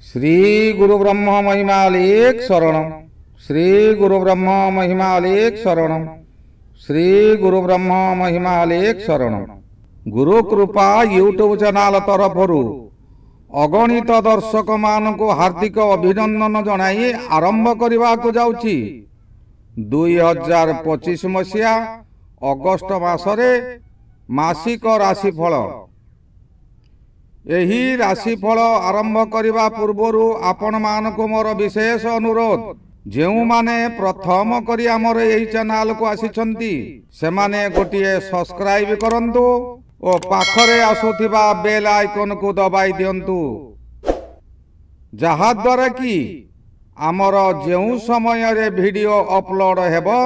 श्री गुरु ब्रह्म महिमालेख शरणम। श्री गुरु ब्रह्म महिमालेख शरणम। श्री गुरु ब्रह्म महिमालेख शरणम। गुरु कृपा यूट्यूब चैनल तरफरु अगणित दर्शक मान को हार्दिक अभिनंदन जनाई आरंभ करने को जाउछि। 2025 मसीहा अगस्ट मासरे मासिक राशिफल। एही राशिफल आरंभ करने पूर्वर आपण मान को मोर विशेष अनुरोध, जो माने प्रथम करी आमर यही चैनल को आसीचंती से माने गोटिए सब्सक्राइब करंतु और पाखरे आसुथिबा बेल आइकन को दबाई दियंतु, जहा द्वारा कि आमर जो समय रे वीडियो अपलोड हेबो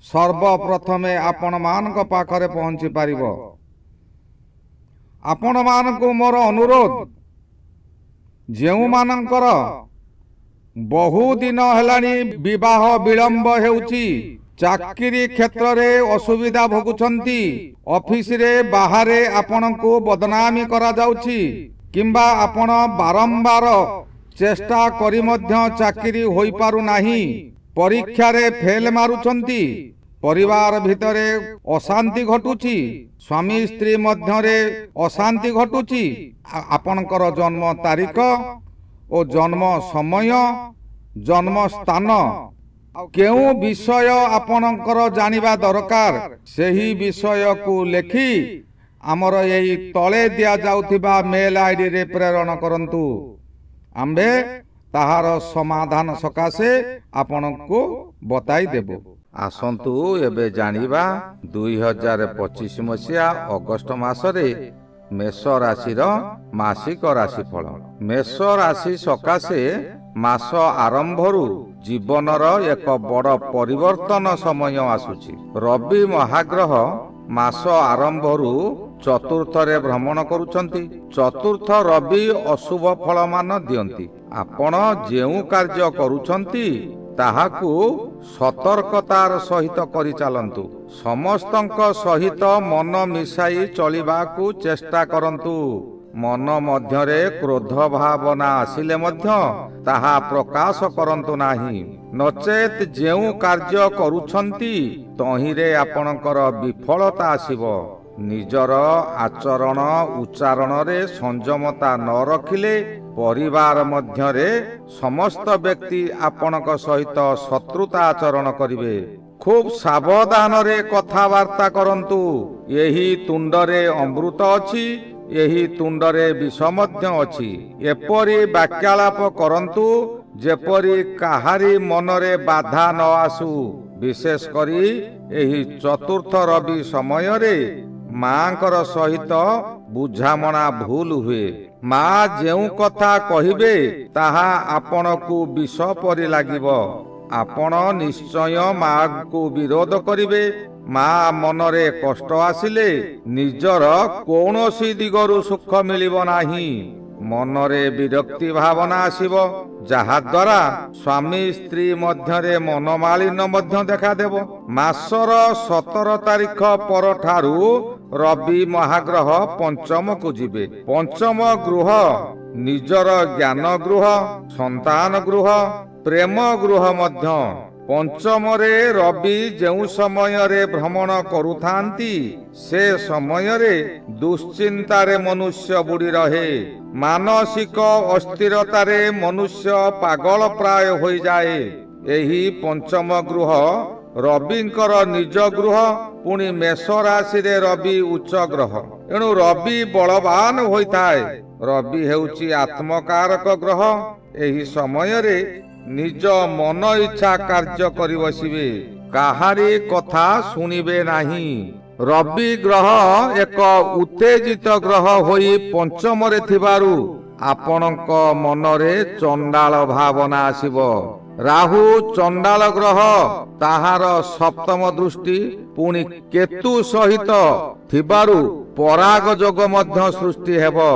सर्वप्रथमे आपण मान को पाखरे पहुंची पारिबो। आपण मान को मोर अनुरोध, जो मानकर बहु दिन हेलानी विवाह विलंब हेउची, चाकरी क्षेत्र रे असुविधा भोगुछंती, ऑफिस रे बाहरे आपण को बदनामी करा जाउची, किंबा आपण बारंबार चेष्टा करी मध्य चाकरी होई पारु नाही, परीक्षा रे फेल मारुछंती, परिवार भितरे अशांति घटुची, स्वामी स्त्री मध्यरे अशांति घटुची, आपणकर जन्म तारीख और जन्म समय जन्म स्थान केउ विषय आपणकर जानिबा दरकार, सेही विषय को लेखि आमर यही तले दिया जाउथिबा मेल आईडी रे प्रेरण करंतु। आम्भे ताहार समाधान सकाशे आपणको बताई देबो। आसंतु एबे जानिबा 2025 मसीहा अगस्ट मासरे मेष राशि मासिक राशिफल। मेष राशि सकाशे मास आरंभरु जीवनर एक बड़ परिवर्तन समय आसुची। रवि महाग्रह मास आरंभरु चतुर्थ रे भ्रमण करुछंती। चतुर्थ रवि अशुभ फल मान दियंती। आपण जेउ कार्य करुछंती ताहाकु सतर्कतार सहित करि चालंतु। समस्तंक सहित मन मिसाई चलिबाकु चेष्टा करंतु। मन मध्यरे क्रोध भावना आसिले मध्य ताहा प्रकाश करंतु नाही, नचेत जेउ कार्य करुछंती तहिरे आपणकर विफलता आसिबो। निजर आचरण उच्चारण रे संयमता न रखिले परिवार मध्यरे समस्त व्यक्ति आपणक सहित शत्रुता आचरण करिवे। खूब सावधान रे कथावार्ता करंतु। यही तुंडरे अमृत अछि, यही तुंडरे विष मध्य अछि। एपरि वाक्यालाप करंतु जेपरि काहारी मनरे बाधा न आसु। विशेष करी एही चतुर्थ रवि समय रे मांकर सहित बुझामणा भूल हुए। माँ जेउ कथा कहिबे ताहा आपणकु विष परि लागिबो। आपण निश्चय माँ को विरोध करिवे। माँ मनरे कष्ट आसिले निजर कौनसी दिगरु सुख मिलिबो नाही। मनरे विरक्ति भावना आसिबो, जहा द्वारा स्वामी स्त्री मध्यरे मनमालिन्य मध्य देखा देबो। मासर 17 तारीख पर ठारू रवि महाग्रह पंचम को जिबे। पंचम गृह निजर ज्ञान गृह, संतान गृह, प्रेम गृह मध्य। पंचम रे रवि जेउ समय रे भ्रमण करुथांती से समय रे दुश्चिंता रे मनुष्य बुड़ी रहे। मानसिक अस्थिरता रे मनुष्य पागल प्राय होई जाए। एही पंचम गृह रविंकर निज गृह, पुणी मेष राशि रे रवि उच्च ग्रह। एणु रवि बलवान होइथाए। रवि हेउची आत्मकारक ग्रह। एही समय रे निज मन इच्छा कार्य करि बसिबे, काहारी कथा सुनिबे नाही। रवि ग्रह एक उत्तेजित ग्रह होई पंचम रे थिबारु आपणक मनरे चंडाल भावना आसिबो। राहु चंडाल ग्रह, ताहार सप्तम दृष्टि पुणी केतु सहित थिबारु पराग जोग मध्य सृष्टि हेबो।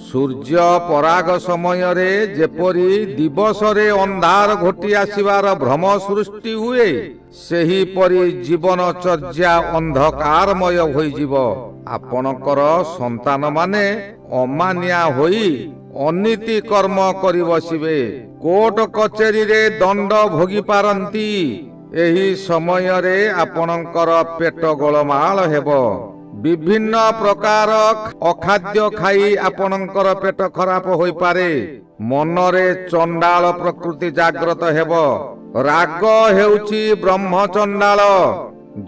सूर्य पराग समय रे जेपरि दिवस रे अंधार घोटी आसिबार भ्रम सृष्टि हुए, सेही परि जीवन चर्या अंधकारमय होई जीवो। आपणकर संतान माने अमानिया होई ଅନୀତି କର୍ମ କରି ବସିବେ। କୋର୍ଟ କଚେରୀରେ ଦଣ୍ଡ ଭୋଗି ପାରନ୍ତି। ଏହି ସମୟରେ ଆପଣଙ୍କର ପେଟ ଗୋଳମାଳ ହେବ। ବିଭିନ୍ନ ପ୍ରକାର ଅଖାଦ୍ୟ ଖାଇ ଆପଣଙ୍କର ପେଟ ଖରାପ ହୋଇପାରେ। ମନରେ ଚଣ୍ଡାଳ ପ୍ରକୃତି ଜାଗ୍ରତ ହେବ। ରାଗ ହେଉଛି ବ୍ରହ୍ମଚଣ୍ଡାଳ।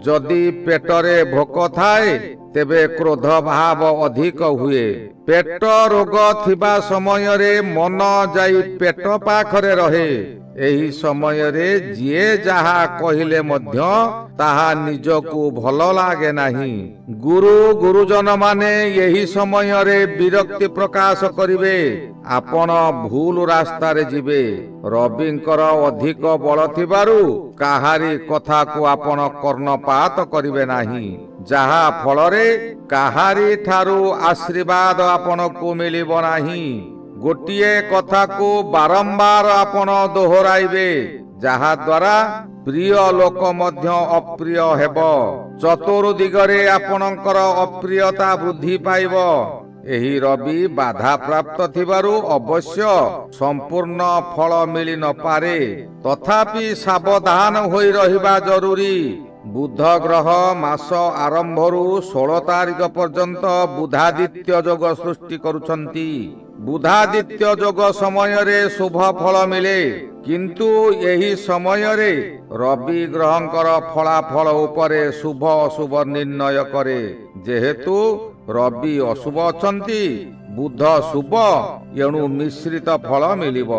ଯଦି ପେଟରେ ଭୋକ ଥାଏ ତେବେ କ୍ରୋଧ ଭାବ ଅଧିକ ହୁଏ। ପେଟ ରୋଗ ଥିବା ସମୟରେ ମନ ଯାଇ ପେଟ ପାଖରେ ରହେ। ଏହି ସମୟରେ ଯିଏ ଯାହା କହିଲେ ମଧ୍ୟ ତାହା ନିଜକୁ ଭଲ ଲାଗେ ନାହିଁ। ଗୁରୁ ଗୁରୁଜନ ମାନେ ଏହି ସମୟରେ ବିରକ୍ତି ପ୍ରକାଶ କରିବେ। ଆପଣ ଭୁଲ ରାସ୍ତାରେ ଯିବେ। ରବିଙ୍କର ଅଧିକ ବଳ ଥିବାରୁ କାହାରି କଥାକୁ ଆପଣ କର୍ଣ୍ଣପାତ କରିବେ ନାହିଁ, ଯାହା ଫଳରେ କାହାରି ଠାରୁ ଆଶୀର୍ବାଦ ଆପଣଙ୍କୁ ମିଳିବ ନାହିଁ। ଗୋଟିଏ କଥାକୁ ବାରମ୍ବାର ଆପଣ ଦୋହରାଇବେ, ଯାହା ଦ୍ୱାରା ପ୍ରିୟ ଲୋକ ମଧ୍ୟ ଅପ୍ରିୟ ହେବ। ଚତୁର୍ଦିଗରେ ଆପଣଙ୍କର ଅପ୍ରିୟତା ବୃଦ୍ଧି ପାଇବ। ଏହି ରବି ବାଧା ପ୍ରାପ୍ତ ଥିବାରୁ ଅବଶ୍ୟ ସମ୍ପୂର୍ଣ୍ଣ ଫଳ ମିଳି ନପାରେ, ତଥାପି ସାବଧାନ ହୋଇ ରହିବା ଜରୁରୀ। ବୁଧ ଗ୍ରହ ମାସ ଆରମ୍ଭରୁ 16 ତାରିଖ ପର୍ଯ୍ୟନ୍ତ ବୁଧାଦିତ୍ୟ ଯୋଗ ସୃଷ୍ଟି କରୁଛନ୍ତି। ବୁଧାଦିତ୍ୟ ଯୋଗ ସମୟରେ ଶୁଭ ଫଳ ମିଳେ, କିନ୍ତୁ ଏହି ସମୟରେ ରବି ଗ୍ରହଙ୍କର ଫଳାଫଳ ଉପରେ ଶୁଭ ଅଶୁଭ ନିର୍ଣ୍ଣୟ କରେ। ଯେହେତୁ ରବି ଅଶୁଭ ଅଛନ୍ତି, ବୁଧ ଶୁଭ, ଏଣୁ ମିଶ୍ରିତ ଫଳ ମିଳିବ।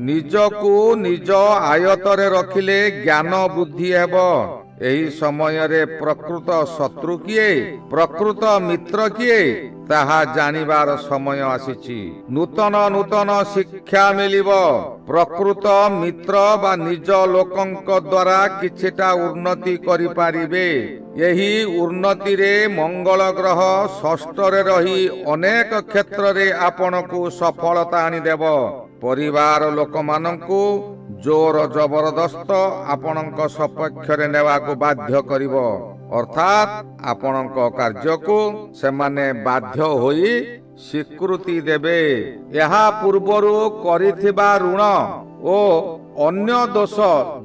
ନିଜକୁ ନିଜ ଆୟତରେ ରଖିଲେ ଜ୍ଞାନ ବୃଦ୍ଧି ହେବ। ଏହି ସମୟରେ ପ୍ରକୃତ ଶତ୍ରୁ କିଏ, ପ୍ରକୃତ ମିତ୍ର କିଏ, ତାହା ଜାଣିବାର ସମୟ ଆସିଛି। ନୂତନ ନୂତନ ଶିକ୍ଷା ମିଳିବ। ପ୍ରକୃତ ମିତ୍ର ବା ନିଜ ଲୋକଙ୍କ ଦ୍ୱାରା କିଛିଟା ଉନ୍ନତି କରିପାରିବେ। ଏହି ଉନ୍ନତିରେ ମଙ୍ଗଳ ଗ୍ରହ ଷଷ୍ଠରେ ରହି ଅନେକ କ୍ଷେତ୍ରରେ ଆପଣଙ୍କୁ ସଫଳତା ଆଣିଦେବ। ପରିବାର ଲୋକମାନଙ୍କୁ ଜୋର ଜବରଦସ୍ତ ଆପଣଙ୍କ ସପକ୍ଷରେ ନେବାକୁ ବାଧ୍ୟ କରିବ, ଅର୍ଥାତ୍ ଆପଣଙ୍କ କାର୍ଯ୍ୟକୁ ସେମାନେ ବାଧ୍ୟ ହୋଇ ସ୍ୱୀକୃତି ଦେବେ। ଏହା ପୂର୍ବରୁ କରିଥିବା ଋଣ ଓ ଅନ୍ୟ ଦୋଷ,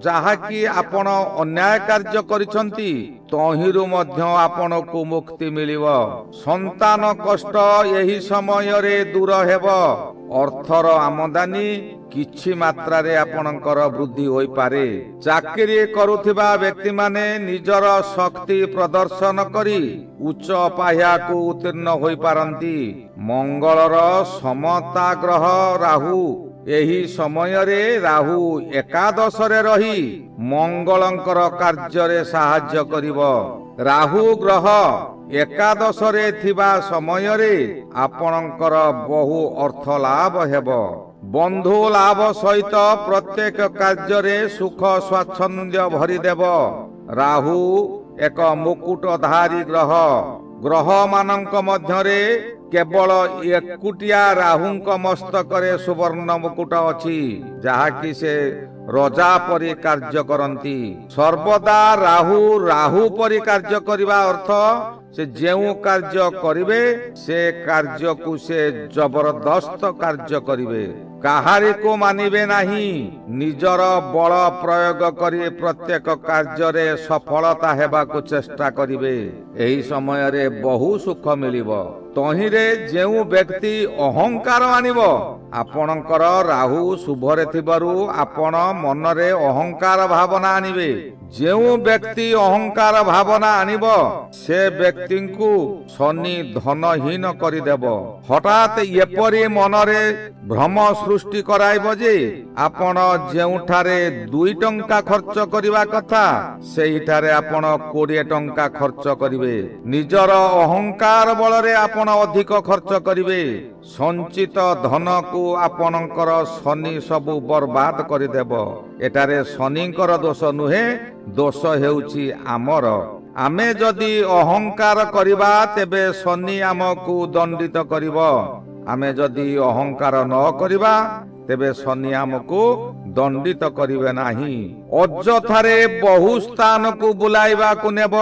ଯାହାକି ଆପଣ ଅନ୍ୟାୟ କାର୍ଯ୍ୟ କରିଛନ୍ତି, ତହିଁରୁ ମଧ୍ୟ ଆପଣଙ୍କୁ ମୁକ୍ତି ମିଳିବ। ସନ୍ତାନ କଷ୍ଟ ଏହି ସମୟରେ ଦୂର ହେବ। ଅର୍ଥର ଆମଦାନୀ କିଛି ମାତ୍ରାରେ ଆପଣଙ୍କର ବୃଦ୍ଧି ହୋଇପାରେ। ଚାକିରି କରୁଥିବା ବ୍ୟକ୍ତିମାନେ ନିଜର ଶକ୍ତି ପ୍ରଦର୍ଶନ କରି ଉଚ୍ଚ ପାହ୍ୟାକୁ ଉତ୍ତୀର୍ଣ୍ଣ ହୋଇପାରନ୍ତି। ମଙ୍ଗଳର ସମତା ଗ୍ରହ ରାହୁ, ଏହି ସମୟରେ ରାହୁ ଏକାଦଶରେ ରହି ମଙ୍ଗଳଙ୍କର କାର୍ଯ୍ୟରେ ସାହାଯ୍ୟ କରିବ। ରାହୁ ଗ୍ରହ ଏକାଦଶରେ ଥିବା ସମୟରେ ଆପଣଙ୍କର ବହୁ ଅର୍ଥ ଲାଭ ହେବ। ବନ୍ଧୁ ଲାଭ ସହିତ ପ୍ରତ୍ୟେକ କାର୍ଯ୍ୟରେ ସୁଖ ସ୍ୱାଚ୍ଛନ୍ଦ୍ୟ ଭରିଦେବ। ରାହୁ ଏକ ମୁକୁଟଧାରୀ ଗ୍ରହ। ଗ୍ରହମାନଙ୍କ ମଧ୍ୟରେ କେବଳ ଏକୁଟିଆ ରାହୁଙ୍କ ମସ୍ତକରେ ସୁବର୍ଣ୍ଣ ମୁକୁଟ ଅଛି, ଯାହାକି ସେ ରଜା ପରି କାର୍ଯ୍ୟ କରନ୍ତି। ସର୍ବଦା ରାହୁ ରାହୁ ପରି କାର୍ଯ୍ୟ କରିବା ଅର୍ଥ ସେ ଯେଉଁ କାର୍ଯ୍ୟ କରିବେ ସେ କାର୍ଯ୍ୟକୁ ସେ ଜବରଦସ୍ତ କାର୍ଯ୍ୟ କରିବେ। କାହାରିକୁ ମାନିବେ ନାହିଁ। ନିଜର ବଳ ପ୍ରୟୋଗ କରି ପ୍ରତ୍ୟେକ କାର୍ଯ୍ୟରେ ସଫଳତା ହେବାକୁ ଚେଷ୍ଟା କରିବେ। ଏହି ସମୟରେ ବହୁ ସୁଖ ମିଳିବ। ତହିଁରେ ଯେଉଁ ବ୍ୟକ୍ତି ଅହଙ୍କାର ଆଣିବ, ଆପଣଙ୍କର ରାହୁ ଶୁଭରେ ଥିବାରୁ ଆପଣ ମନରେ ଅହଙ୍କାର ଭାବନା ଆଣିବେ। ଯେଉଁ ବ୍ୟକ୍ତି ଅହଙ୍କାର ଭାବନା ଆଣିବ, ସେ ବ୍ୟକ୍ତିଙ୍କୁ ଶନି ଧନହୀନ କରିଦେବ। ହଠାତ୍ ଏପରି ମନରେ ଭ୍ରମ ସୃଷ୍ଟି କରାଇବ ଯେ ଆପଣ ଯେଉଁଠାରେ 2 ଟଙ୍କା ଖର୍ଚ୍ଚ କରିବା କଥା, ସେହିଠାରେ ଆପଣ 20 ଟଙ୍କା ଖର୍ଚ୍ଚ କରିବେ। ନିଜର ଅହଙ୍କାର ବଳରେ ଆପଣ ଅଧିକ ଖର୍ଚ୍ଚ କରିବେ। ସଞ୍ଚିତ ଧନକୁ ଆପଣଙ୍କର ଶନି ସବୁ ବର୍ବାଦ କରିଦେବ। ଏଠାରେ ଶନିଙ୍କର ଦୋଷ ନୁହେଁ, ଦୋଷ ହେଉଛି ଆମର। ଆମେ ଯଦି ଅହଙ୍କାର କରିବା ତେବେ ଶନି ଆମକୁ ଦଣ୍ଡିତ କରିବ। ଆମେ ଯଦି ଅହଙ୍କାର ନ କରିବା ତେବେ ଶନି ଆମକୁ ଦଣ୍ଡିତ କରିବେ ନାହିଁ। ଅଯଥାରେ ବହୁ ସ୍ଥାନକୁ ବୁଲାଇବାକୁ ନେବ।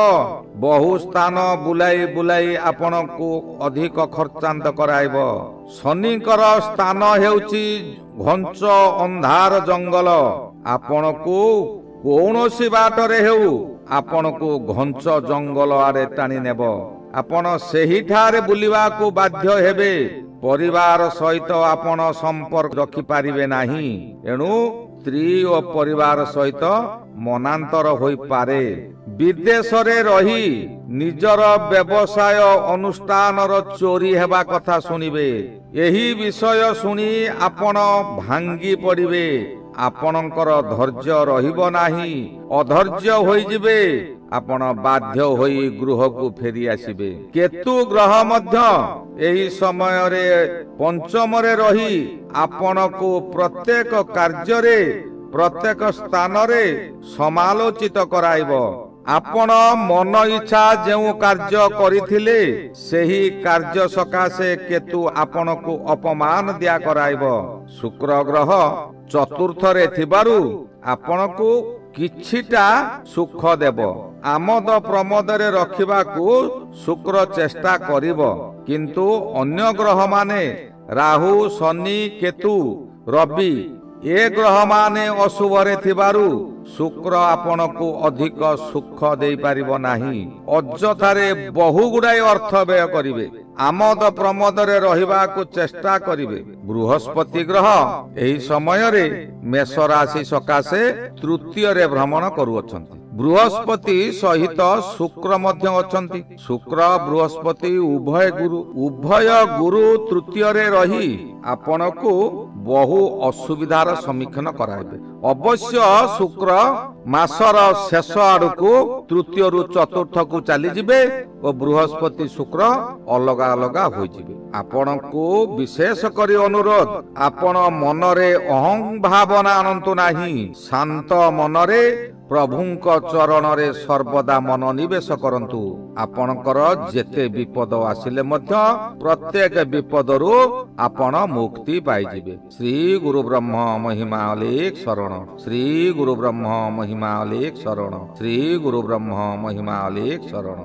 ବହୁ ସ୍ଥାନ ବୁଲାଇ ବୁଲାଇ ଆପଣଙ୍କୁ ଅଧିକ ଖର୍ଚ୍ଚାନ୍ତ କରାଇବ। ଶନିଙ୍କର ସ୍ଥାନ ହେଉଛି ଘଞ୍ଚ ଅନ୍ଧାର ଜଙ୍ଗଲ। ଆପଣଙ୍କୁ କୌଣସି ବାଟରେ ହେଉ ଆପଣଙ୍କୁ ଘଞ୍ଚ ଜଙ୍ଗଲ ଆଡେ ଟାଣି ନେବ। ଆପଣ ସେହିଠାରେ ବୁଲିବାକୁ ବାଧ୍ୟ ହେବେ। ପରିବାର ସହିତ ଆପଣ ସମ୍ପର୍କ ରଖିପାରିବେ ନାହିଁ। ଏଣୁ ସ୍ତ୍ରୀ ଓ ପରିବାର ସହିତ ମନାନ୍ତର ହୋଇପାରେ। ବିଦେଶରେ ରହି ନିଜର ବ୍ୟବସାୟ ଅନୁଷ୍ଠାନର ଚୋରି ହେବା କଥା ଶୁଣିବେ। ଏହି ବିଷୟ ଶୁଣି ଆପଣ ଭାଙ୍ଗି ପଡ଼ିବେ। ଆପଣଙ୍କର ଧୈର୍ଯ୍ୟ ରହିବ ନାହିଁ, ଅଧୈର୍ଯ୍ୟ ହୋଇଯିବେ। ଆପଣ ବାଧ୍ୟ ହୋଇ ଗୃହକୁ ଫେରି ଆସିବେ। କେତୁ ଗ୍ରହ ମଧ୍ୟ ଏହି ସମୟରେ ପଞ୍ଚମରେ ରହି ଆପଣଙ୍କୁ ପ୍ରତ୍ୟେକ କାର୍ଯ୍ୟରେ ପ୍ରତ୍ୟେକ ସ୍ଥାନରେ ସମାଲୋଚିତ କରାଇବ। ଆପଣ ମନ ଇଚ୍ଛା ଯେଉଁ କାର୍ଯ୍ୟ କରିଥିଲେ ସେହି କାର୍ଯ୍ୟ ସକାଶେ କେତୁ ଆପଣଙ୍କୁ ଅପମାନ ଦିଆ କରାଇବ। ଶୁକ୍ର ଗ୍ରହ ଚତୁର୍ଥରେ ଥିବାରୁ ଆପଣଙ୍କୁ କିଛିଟା ସୁଖ ଦେବ। ଆମୋଦ ପ୍ରମୋଦରେ ରଖିବାକୁ ଶୁକ୍ର ଚେଷ୍ଟା କରିବ। କିନ୍ତୁ ଅନ୍ୟ ଗ୍ରହମାନେ ରାହୁ, ଶନି, କେତୁ, ରବି ଏ ଗ୍ରହମାନେ ଅଶୁଭରେ ଥିବାରୁ ଶୁକ୍ର ଆପଣଙ୍କୁ ଅଧିକ ସୁଖ ଦେଇପାରିବ ନାହିଁ। ଅଯଥାରେ ବହୁ ଗୁଡ଼ାଏ ଅର୍ଥ ବ୍ୟୟ କରିବେ। ଆମୋଦ ପ୍ରମୋଦରେ ରହିବାକୁ ଚେଷ୍ଟା କରିବେ। ବୃହସ୍ପତି ଗ୍ରହ ଏହି ସମୟରେ ମେଷ ରାଶି ସକାଶେ ତୃତୀୟରେ ଭ୍ରମଣ କରୁଅଛନ୍ତି। ବୃହସ୍ପତି ସହିତ ଶୁକ୍ର ମଧ୍ୟ ଅଛନ୍ତି। ଶୁକ୍ର ବୃହସ୍ପତି ଉଭୟ ଗୁରୁ ତୃତୀୟରେ ରହି ଆପଣଙ୍କୁ ବହୁ ଅସୁବିଧାର ସମ୍ମୁଖୀନ କରାଇବେ। ଅବଶ୍ୟ ଶୁକ୍ର ମାସର ଶେଷ ଆଡକୁ ତୃତୀୟରୁ ଚତୁର୍ଥକୁ ଚାଲିଯିବେ ଓ ବୃହସ୍ପତି ଶୁକ୍ର ଅଲଗା ଅଲଗା ହୋଇଯିବେ। ଆପଣଙ୍କୁ ବିଶେଷ କରି ଅନୁରୋଧ, ଆପଣ ମନରେ ଅହଂଭାବନା ଆଣନ୍ତୁ ନାହିଁ। ଶାନ୍ତ ମନରେ ପ୍ରଭୁଙ୍କ ଚରଣରେ ସର୍ବଦା ମନୋନିବେଶ କରନ୍ତୁ। ଆପଣଙ୍କର ଯେତେ ବିପଦ ଆସିଲେ ମଧ୍ୟ ପ୍ରତ୍ୟେକ ବିପଦରୁ ଆପଣ ମୁକ୍ତି ପାଇଯିବେ। ଶ୍ରୀ ଗୁରୁ ବ୍ରହ୍ମ ମହିମା ଅଲେଖ ଶରଣ। ଶ୍ରୀ ଗୁରୁ ବ୍ରହ୍ମ ମହିମା ଅଲେଖ ଶରଣ। ଶ୍ରୀ ଗୁରୁ ବ୍ରହ୍ମ ମହିମା ଅଲେଖ ଶରଣ।